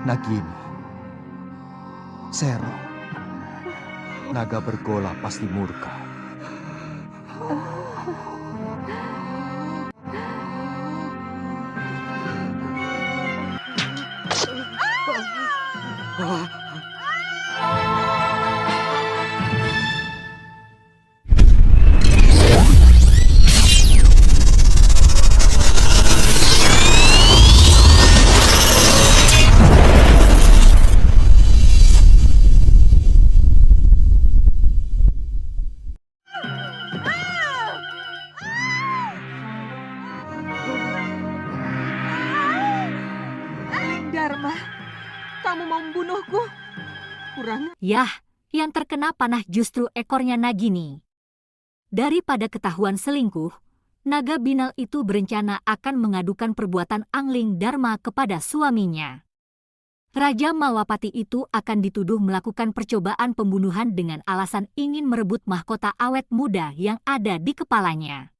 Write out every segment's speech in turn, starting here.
Nagini, Sero, naga bergola pasti murka. Dharma, kamu mau membunuhku? Kurang. Yah, yang terkena panah justru ekornya Nagini. Daripada ketahuan selingkuh, naga binal itu berencana akan mengadukan perbuatan Angling Dharma kepada suaminya. Raja Malwapati itu akan dituduh melakukan percobaan pembunuhan dengan alasan ingin merebut mahkota awet muda yang ada di kepalanya.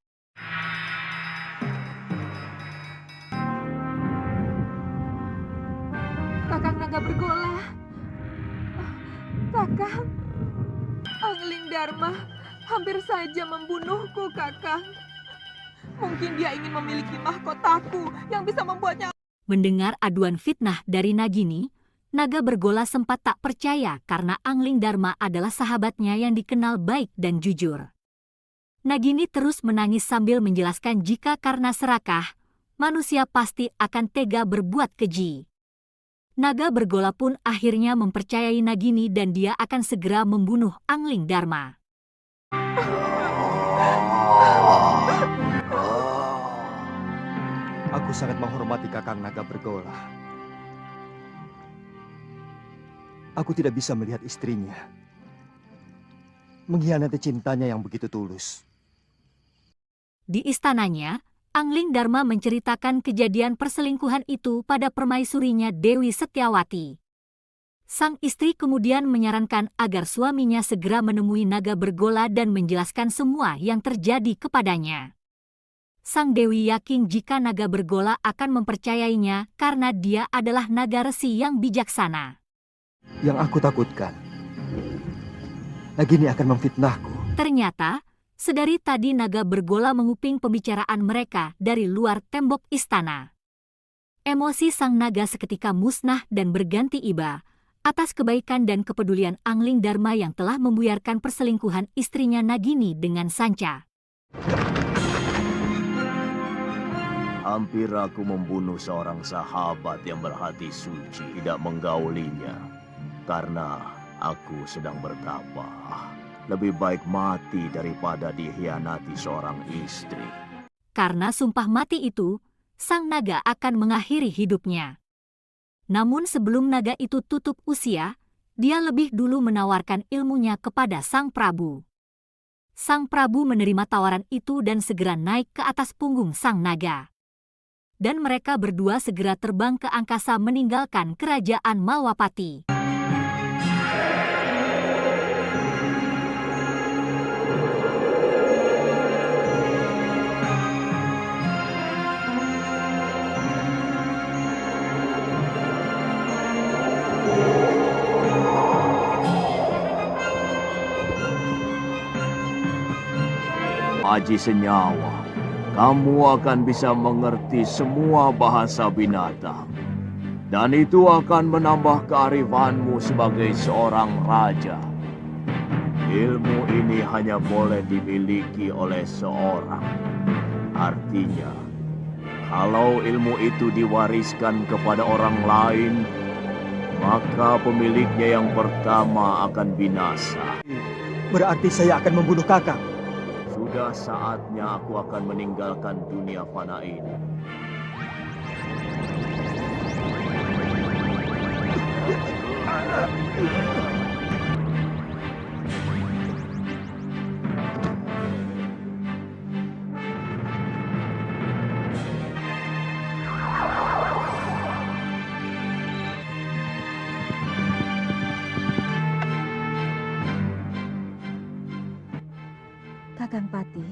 Kakang naga bergola. Kakang, Angling Dharma hampir saja membunuhku, Kakang. Mungkin dia ingin memiliki mahkotaku yang bisa membuatnya... Mendengar aduan fitnah dari Nagini, naga bergola sempat tak percaya karena Angling Dharma adalah sahabatnya yang dikenal baik dan jujur. Nagini terus menangis sambil menjelaskan jika karena serakah, manusia pasti akan tega berbuat keji. Naga bergola pun akhirnya mempercayai Nagini dan dia akan segera membunuh Angling Dharma. Aku sangat menghormati Kakang naga bergola. Aku tidak bisa melihat istrinya mengkhianati cintanya yang begitu tulus. Di istananya, Angling Dharma menceritakan kejadian perselingkuhan itu pada permaisurinya Dewi Setyawati. Sang istri kemudian menyarankan agar suaminya segera menemui naga bergola dan menjelaskan semua yang terjadi kepadanya. Sang Dewi yakin jika naga bergola akan mempercayainya karena dia adalah naga resi yang bijaksana. Yang aku takutkan, Nagini akan memfitnahku. Ternyata, sedari tadi naga bergola menguping pembicaraan mereka dari luar tembok istana. Emosi sang naga seketika musnah dan berganti iba atas kebaikan dan kepedulian Angling Dharma yang telah membuyarkan perselingkuhan istrinya Nagini dengan Sanca. Hampir aku membunuh seorang sahabat yang berhati suci, tidak menggaulinya. Karena aku sedang bertapa. Lebih baik mati daripada dikhianati seorang istri. Karena sumpah mati itu, sang naga akan mengakhiri hidupnya. Namun sebelum naga itu tutup usia, dia lebih dulu menawarkan ilmunya kepada Sang Prabu. Sang Prabu menerima tawaran itu dan segera naik ke atas punggung sang naga. Dan mereka berdua segera terbang ke angkasa meninggalkan kerajaan Malwapati. Aji senyawa, kamu akan bisa mengerti semua bahasa binatang. Dan itu akan menambah kearifanmu sebagai seorang raja. Ilmu ini hanya boleh dimiliki oleh seorang. Artinya, kalau ilmu itu diwariskan kepada orang lain, maka pemiliknya yang pertama akan binasa. Berarti saya akan membunuh Kakang. Sudah saatnya aku akan meninggalkan dunia fana ini. Kakang Patih,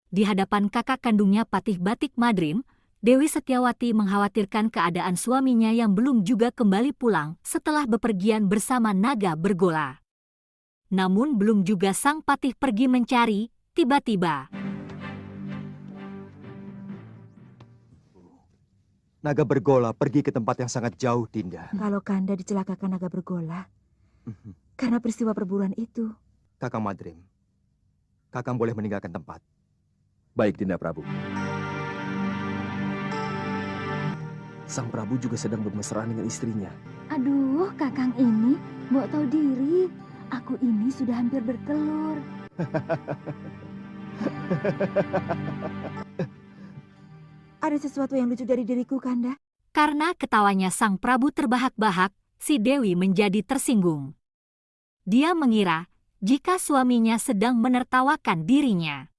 Di hadapan kakak kandungnya Patih Batik Madrim, Dewi Setiawati mengkhawatirkan keadaan suaminya yang belum juga kembali pulang setelah bepergian bersama naga bergola. Namun belum juga sang Patih pergi mencari, tiba-tiba Naga bergola pergi ke tempat yang sangat jauh, Dinda. kalau Kanda dicelakakan naga bergola karena peristiwa perburuan itu, Kakang Madrim, Kakang boleh meninggalkan tempat. Baik, Dinda Prabu. Sang Prabu juga sedang bermesraan dengan istrinya. Aduh, Kakang ini mau tahu diri. Aku ini sudah hampir bertelur. ada sesuatu yang lucu dari diriku, Kanda. karena ketawanya sang Prabu terbahak-bahak, si Dewi menjadi tersinggung. Dia mengira jika suaminya sedang menertawakan dirinya.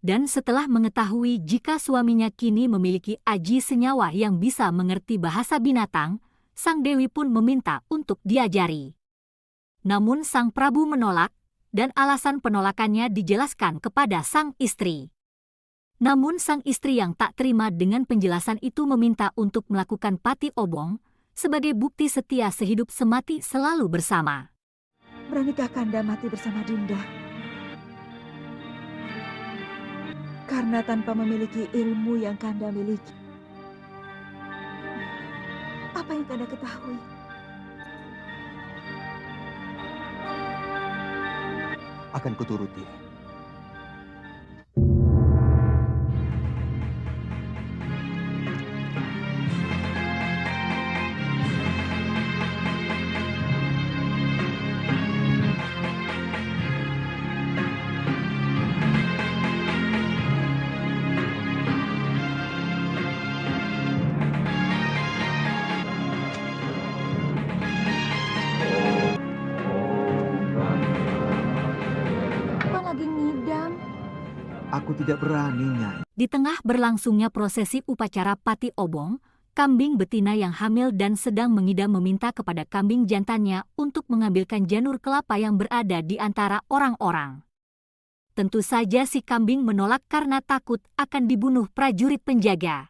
Dan setelah mengetahui jika suaminya kini memiliki aji senyawa yang bisa mengerti bahasa binatang, sang Dewi pun meminta untuk diajari. Namun sang Prabu menolak, dan alasan penolakannya dijelaskan kepada sang istri. Namun sang istri yang tak terima dengan penjelasan itu meminta untuk melakukan pati obong sebagai bukti setia sehidup semati selalu bersama. Beranikah Kanda mati bersama Dinda? Karena tanpa memiliki ilmu yang Kanda miliki. Apa yang Kanda ketahui? Akan kuturuti. Kok lagi ngidam? Aku tidak berani, Nyai. Di tengah berlangsungnya prosesi upacara pati obong, kambing betina yang hamil dan sedang mengidam meminta kepada kambing jantannya untuk mengambilkan janur kelapa yang berada di antara orang-orang. Tentu saja si kambing menolak karena takut akan dibunuh prajurit penjaga.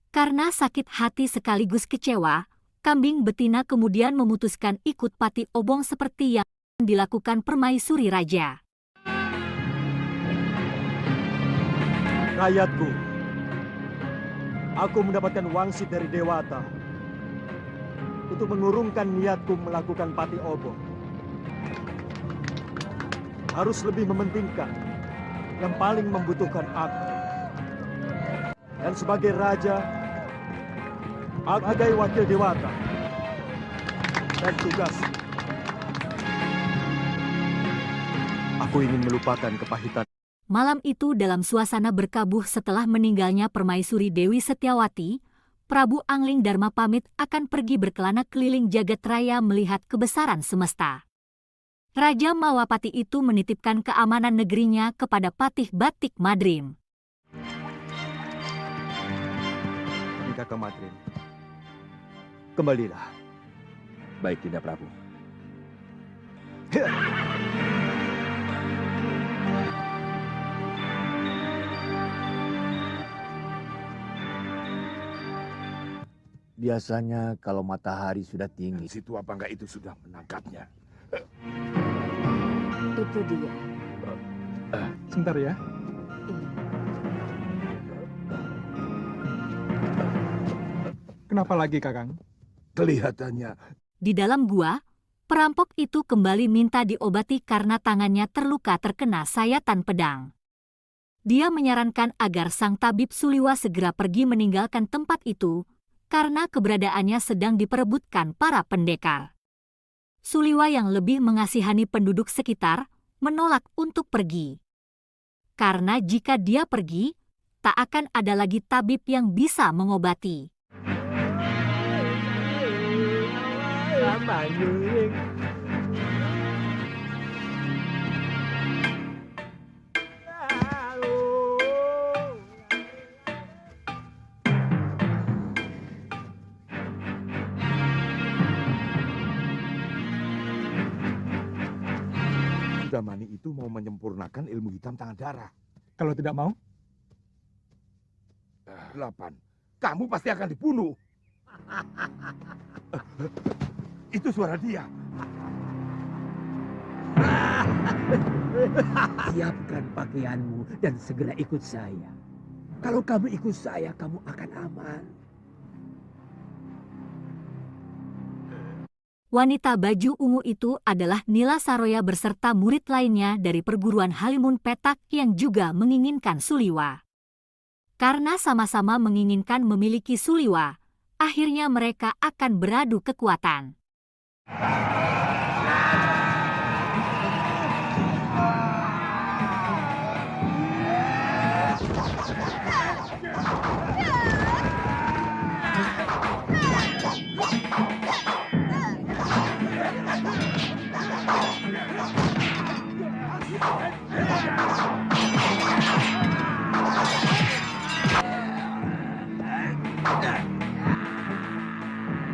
Karena sakit hati sekaligus kecewa, kambing betina kemudian memutuskan ikut pati obong seperti yang dilakukan permaisuri raja. Rakyatku, aku mendapatkan wangsit dari Dewata untuk mengurungkan niatku melakukan pati obong. Harus lebih mementingkan yang paling membutuhkan aku. Dan sebagai raja, aku sebagai wakil Dewata dan tugas. Aku ingin melupakan kepahitan. Malam itu dalam suasana berkabuh setelah meninggalnya permaisuri Dewi Setiawati, Prabu Angling Darma pamit akan pergi berkelana keliling jagat raya melihat kebesaran semesta. Raja Mawapati itu menitipkan keamanan negerinya kepada Patih Batik Madrim. Ini Kakang Madrim. Kembalilah. Baik, Dinda Prabu. Biasanya kalau matahari sudah tinggi, Situ apa enggak itu sudah menangkapnya? Itu dia. Sebentar ya. Kenapa lagi, Kakang? Kelihatannya Di dalam gua, perampok itu kembali minta diobati karena tangannya terluka terkena sayatan pedang. Dia menyarankan agar sang tabib Suliwa segera pergi meninggalkan tempat itu karena keberadaannya sedang diperebutkan para pendekar. Suliwa yang lebih mengasihani penduduk sekitar menolak untuk pergi. Karena jika dia pergi, tak akan ada lagi tabib yang bisa mengobati. Sudamani itu mau menyempurnakan ilmu hitam tangan darah. Kalau tidak mau, 8. Kamu pasti akan dibunuh. Itu suara dia. Siapkan pakaianmu dan segera ikut saya. Kalau kamu ikut saya, kamu akan aman. Wanita baju ungu itu adalah Nila Saroya beserta murid lainnya dari perguruan Halimun Petak yang juga menginginkan Suliwa. Karena sama-sama menginginkan memiliki Suliwa, akhirnya mereka akan beradu kekuatan.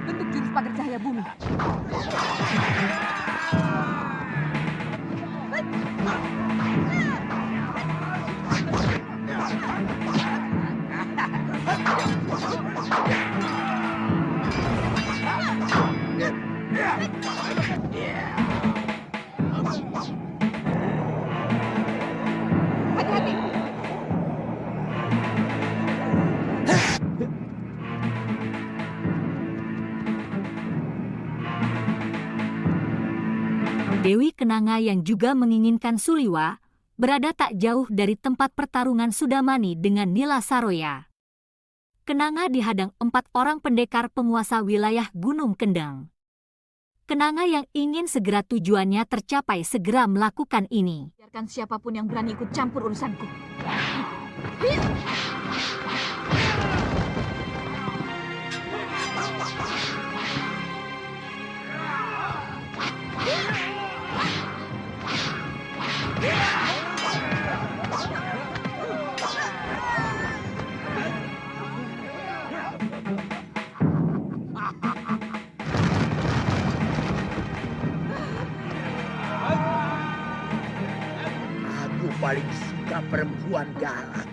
Bentuk jurus pagar cahaya bumi. Hati-hati. Dewi Kenanga yang juga menginginkan Suliwa berada tak jauh dari tempat pertarungan Sudamani dengan Nila Saroya. Kenanga dihadang 4 orang pendekar penguasa wilayah Gunung Kendang. Kenanga yang ingin segera tujuannya tercapai segera melakukan ini. Biarkan siapapun yang berani ikut campur urusanku. Aku paling suka perempuan galak.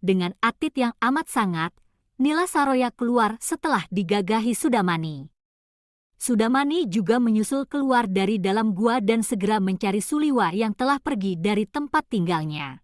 Dengan atit yang amat sangat, Nila Saroya keluar setelah digagahi Sudamani. Sudamani juga menyusul keluar dari dalam gua dan segera mencari Suliwa yang telah pergi dari tempat tinggalnya.